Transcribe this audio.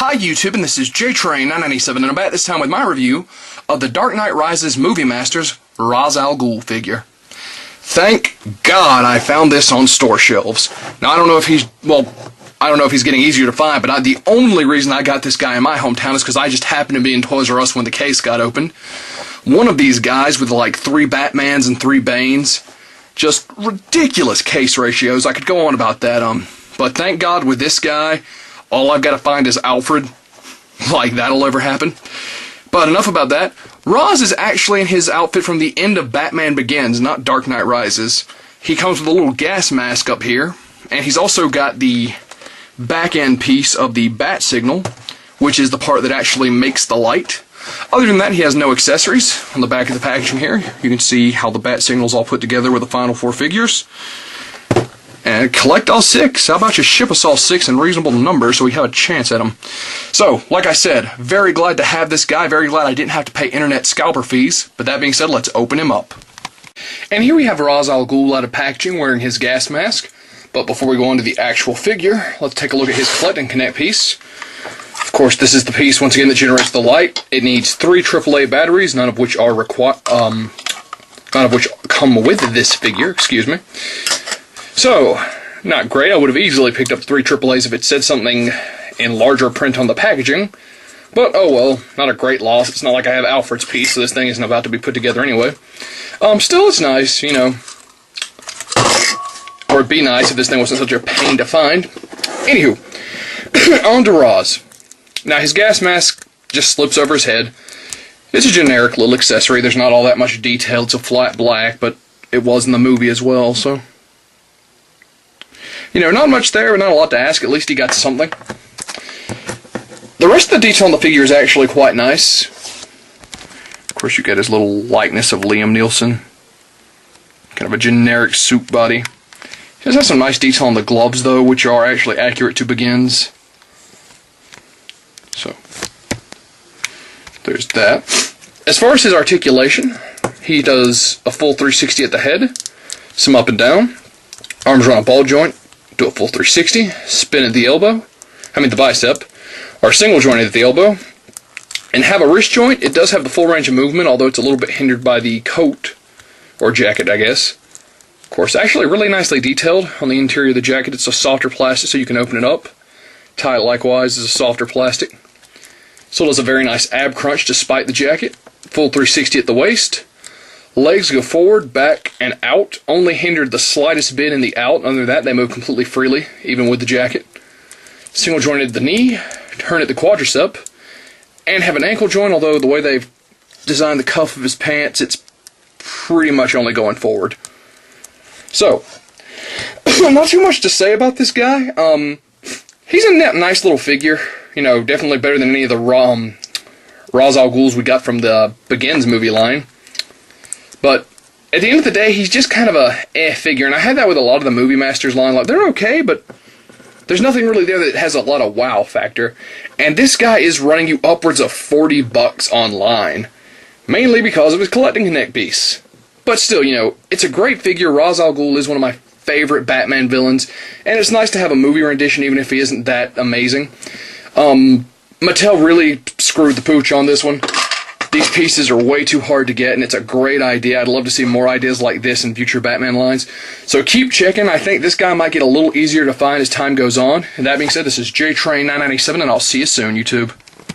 Hi YouTube, and this is JTrain997, and I'm back this time with my review of the Dark Knight Rises Movie Masters Rhas Al Ghul figure. Thank God I found this on store shelves. Now I don't know if he's getting easier to find, but the only reason I got this guy in my hometown is because I just happened to be in Toys R Us when the case got opened. One of these guys with like 3 Batmans and 3 Banes, just ridiculous case ratios. I could go on about that, but thank God with this guy, all I've got to find is Alfred. Like, that'll ever happen. But enough about that. Rhas is actually in his outfit from the end of Batman Begins, not Dark Knight Rises. He comes with a little gas mask up here, and he's also got the back end piece of the bat signal, which is the part that actually makes the light. Other than that, he has no accessories. On the back of the packaging here, you can see how the bat signal's all put together with the final 4 figures. And collect all 6. How about you ship us all 6 in reasonable numbers so we have a chance at them? So, like I said, very glad to have this guy. Very glad I didn't have to pay internet scalper fees. But that being said, let's open him up. And here we have Rhas Al Ghul out of packaging wearing his gas mask. But before we go on to the actual figure, let's take a look at his Collect and Connect piece. Of course, this is the piece, once again, that generates the light. It needs 3 AAA batteries, none of which are come with this figure, excuse me. So, not great. I would have easily picked up 3 AAAs if it said something in larger print on the packaging. But, oh well, not a great loss. It's not like I have Alfred's piece, so this thing isn't about to be put together anyway. Still, it's nice, you know. Or it'd be nice if this thing wasn't such a pain to find. Anywho, on to Rhas. Now, his gas mask just slips over his head. It's a generic little accessory. There's not all that much detail. It's a flat black, but it was in the movie as well, so... You know, not much there, but not a lot to ask. At least he got something. The rest of the detail on the figure is actually quite nice. Of course, you get his little likeness of Liam Neeson. Kind of a generic suit body. He does have some nice detail on the gloves, though, which are actually accurate to Begins. So, there's that. As far as his articulation, he does a full 360 at the head, some up and down, arms around a ball joint, do a full 360, spin at the elbow, the bicep, or single joint at the elbow, and have a wrist joint. It does have the full range of movement, although it's a little bit hindered by the coat, or jacket, I guess. Of course, actually really nicely detailed on the interior of the jacket. It's a softer plastic so you can open it up. Tie likewise is a softer plastic. Still does a very nice ab crunch despite the jacket. Full 360 at the waist. Legs go forward, back, and out. Only hindered the slightest bit in the out. Other than that, they move completely freely, even with the jacket. Single jointed at the knee, turn at the quadricep, and have an ankle joint, although the way they've designed the cuff of his pants, it's pretty much only going forward. So, not too much to say about this guy. He's a nice little figure. You know, definitely better than any of the Rhas Al Ghuls we got from the Begins movie line. But at the end of the day, he's just kind of a figure, and I had that with a lot of the Movie Masters line. Like, they're okay, but there's nothing really there that has a lot of wow factor. And this guy is running you upwards of $40 online, mainly because of his Collect and Connect piece. But still, you know, it's a great figure. Rhas Al Ghul is one of my favorite Batman villains, and it's nice to have a movie rendition, even if he isn't that amazing. Mattel really screwed the pooch on this one. These pieces are way too hard to get, and it's a great idea. I'd love to see more ideas like this in future Batman lines. So keep checking. I think this guy might get a little easier to find as time goes on. And that being said, this is JTrain997, and I'll see you soon, YouTube.